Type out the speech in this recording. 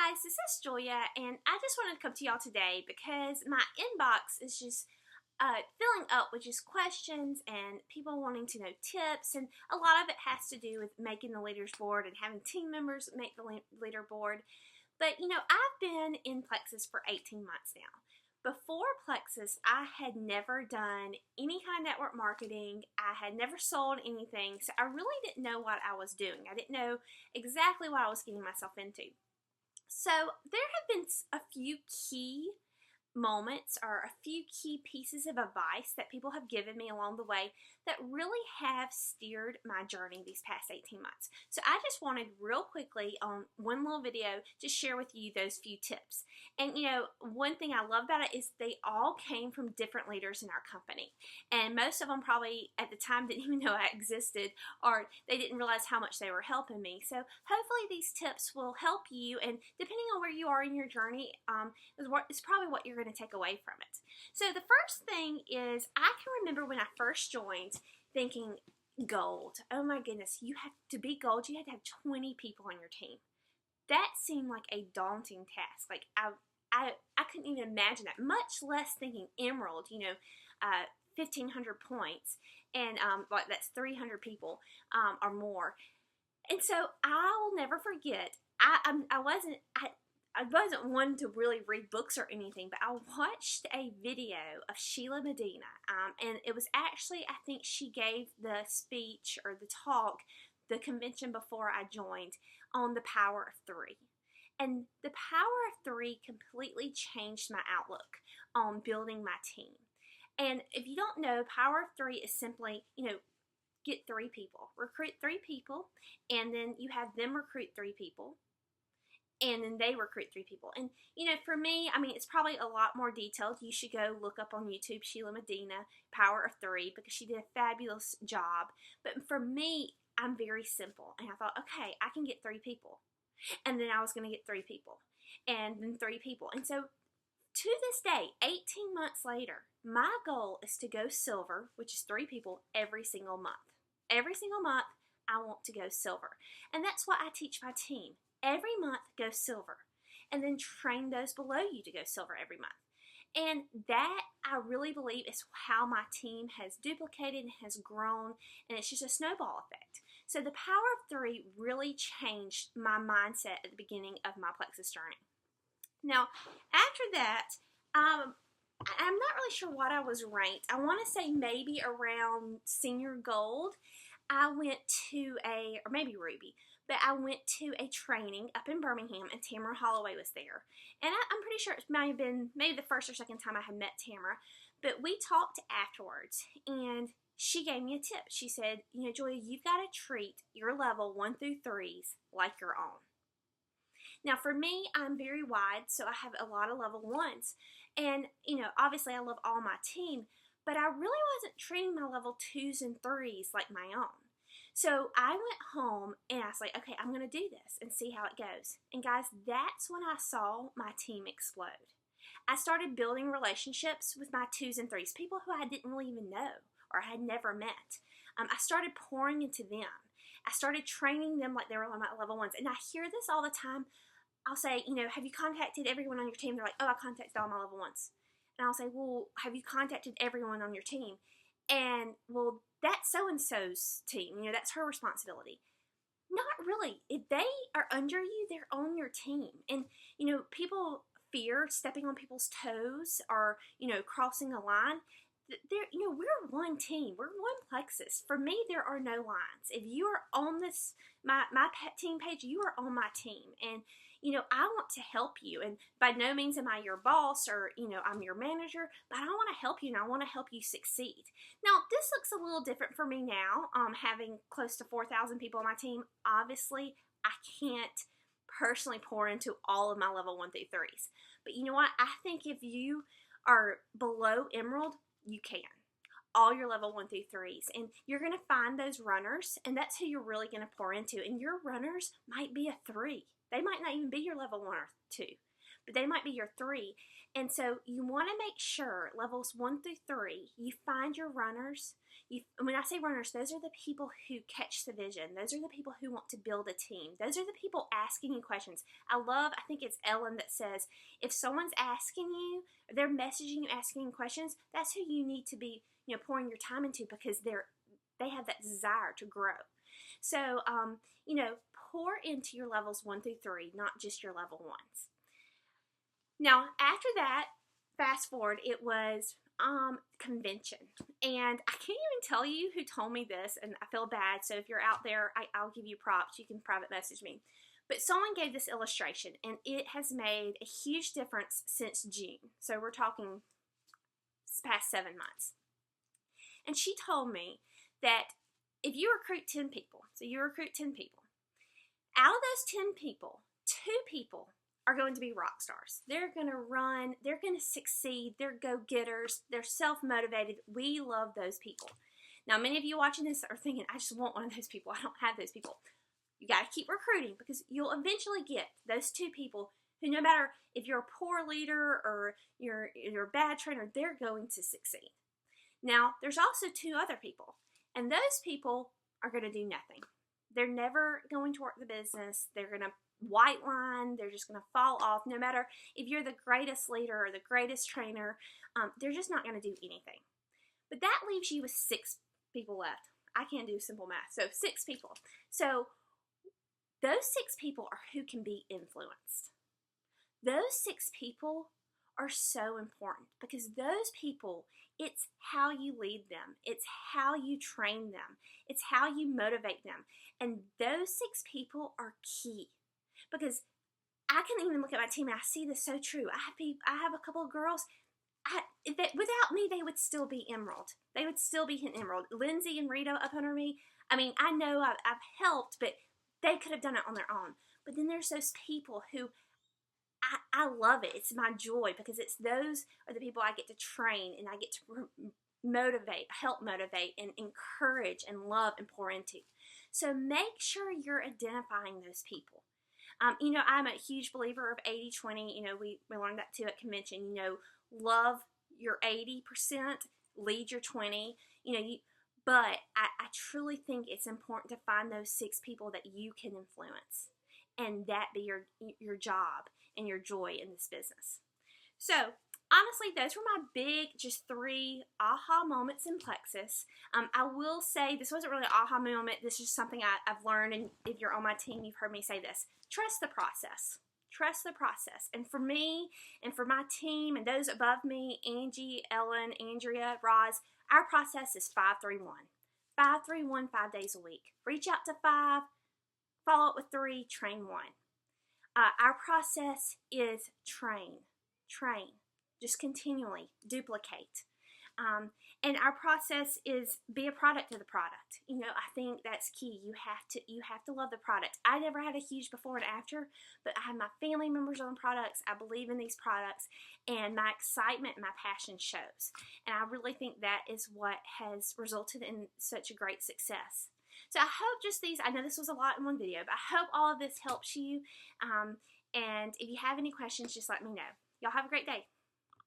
guys, this is Julia, and I just wanted to come to y'all today because my inbox is just filling up with just questions and people wanting to know tips, and a lot of it has to do with making the leaders board and having team members make the leaderboard. But I've been in Plexus for 18 months now. Before Plexus, I had never done any kind of network marketing. I had never sold anything, so I really didn't know what I was doing. I didn't know exactly what I was getting myself into. So there have been a few key moments or a few key pieces of advice that people have given me along the way that really have steered my journey these past 18 months. So I just wanted real quickly on one little video to share with you those few tips. And one thing I love about it is they all came from different leaders in our company. And most of them probably at the time didn't even know I existed, or they didn't realize how much they were helping me. So hopefully these tips will help you, and depending on where you are in your journey, it's probably what you're going to take away from it. So the first thing is, I can remember when I first joined thinking, gold. Oh my goodness, you have to be gold. You had to have 20 people on your team. That seemed like a daunting task. Like I couldn't even imagine that, much less thinking emerald, 1,500 points, and like that's 300 people or more. And so I will never forget, I wasn't one to really read books or anything, but I watched a video of Sheila Medina, and it was actually, I think she gave the speech or the talk, the convention before I joined, on the power of three. And the power of three completely changed my outlook on building my team. And if you don't know, power of three is simply, get 3 people, recruit 3 people, and then you have them recruit 3 people, and then they recruit 3 people. And, for me, it's probably a lot more detailed. You should go look up on YouTube Sheila Medina, Power of 3, because she did a fabulous job. But for me, I'm very simple. And I thought, okay, I can get 3 people. And then I was going to get 3 people. And then 3 people. And so, to this day, 18 months later, my goal is to go silver, which is 3 people, every single month. Every single month, I want to go silver. And that's what I teach my team. Every month, go silver, and then train those below you to go silver every month. And that, I really believe, is how my team has duplicated and has grown, and it's just a snowball effect. So the power of 3 really changed my mindset at the beginning of my Plexus journey. Now, after that, I'm not really sure what I was ranked. I want to say maybe around senior gold. I went to or maybe ruby, but I went to a training up in Birmingham, and Tamra Holloway was there. And I'm pretty sure it might have been maybe the first or second time I had met Tamra, but we talked afterwards, and she gave me a tip. She said, Julia, you've got to treat your level 1 through 3s like your own. Now, for me, I'm very wide, so I have a lot of level 1s. And, obviously I love all my team, but I really wasn't treating my level 2s and 3s like my own. So I went home and I was like, okay, I'm going to do this and see how it goes. And guys, that's when I saw my team explode. I started building relationships with my 2s and 3s, people who I didn't really even know or had never met. I started pouring into them. I started training them like they were my level 1s. And I hear this all the time. I'll say, have you contacted everyone on your team? They're like, oh, I contacted all my level 1s. And I'll say, well, have you contacted everyone on your team? And, well, that's so-and-so's team. That's her responsibility. Not really. If they are under you, they're on your team. And, people fear stepping on people's toes or, crossing a line. We're one team. We're one Plexus. For me, there are no lines. If you are on this, my team page, you are on my team. And, I want to help you. And by no means am I your boss or, I'm your manager, but I want to help you and I want to help you succeed. Now, this looks a little different for me now, having close to 4,000 people on my team. Obviously, I can't personally pour into all of my level 1 through 3s. But you know what? I think if you are below emerald, you can. All your level 1 through 3s. And you're going to find those runners, and that's who you're really going to pour into. And your runners might be a 3. They might not even be your level 1 or 2. but they might be your 3. And so you want to make sure levels 1 through 3, you find your runners. When I say runners, those are the people who catch the vision. Those are the people who want to build a team. Those are the people asking you questions. I think it's Ellen that says, if someone's asking you, they're messaging you, asking you questions, that's who you need to be, pouring your time into, because they have that desire to grow. So, pour into your levels 1 through 3, not just your level 1s. Now, after that, fast forward, it was convention. And I can't even tell you who told me this, and I feel bad. So if you're out there, I'll give you props. You can private message me. But someone gave this illustration, and it has made a huge difference since June. So we're talking past 7 months. And she told me that if you recruit 10 people, out of those 10 people, 2 people are going to be rock stars. They're going to run, they're going to succeed, they're go-getters, they're self-motivated. We love those people. Now, many of you watching this are thinking, I just want one of those people. I don't have those people. You got to keep recruiting, because you'll eventually get those 2 people who, no matter if you're a poor leader or you're a bad trainer, they're going to succeed. Now, there's also 2 other people, and those people are going to do nothing. They're never going to work the business. They're going to white line. They're just going to fall off. No matter if you're the greatest leader or the greatest trainer, they're just not going to do anything. But that leaves you with 6 people left. I can't do simple math. So 6 people. So those 6 people are who can be influenced. Those 6 people are so important, because those people, it's how you lead them. It's how you train them. It's how you motivate them. And those 6 people are key, because I can even look at my team and I see this so true. I have a couple of girls. Without me, they would still be emerald. They would still be an emerald. Lindsay and Rita up under me. I mean, I know I've helped, but they could have done it on their own. But then there's those people who I love it. It's my joy, because those are the people I get to train, and I get to help motivate and encourage and love and pour into. So make sure you're identifying those people. I'm a huge believer of 80-20. We learned that too at convention. Love your 80%, lead your 20. But I truly think it's important to find those 6 people that you can influence, and that be your job and your joy in this business. So honestly, those were my big, just 3 aha moments in Plexus. I will say this wasn't really an aha moment. This is something I've learned, and if you're on my team, you've heard me say this. Trust the process. Trust the process. And for me, and for my team, and those above me, Angie, Ellen, Andrea, Roz, our process is 5-3-1. 5-3-1, 5 days a week. Reach out to 5, follow up with 3, train 1. Our process is train. Just continually duplicate. And our process is be a product of the product. I think that's key. You have to love the product. I never had a huge before and after, but I have my family members on products. I believe in these products, and my excitement and my passion shows. And I really think that is what has resulted in such a great success. So I hope I know this was a lot in one video, but I hope all of this helps you. And if you have any questions, just let me know. Y'all have a great day.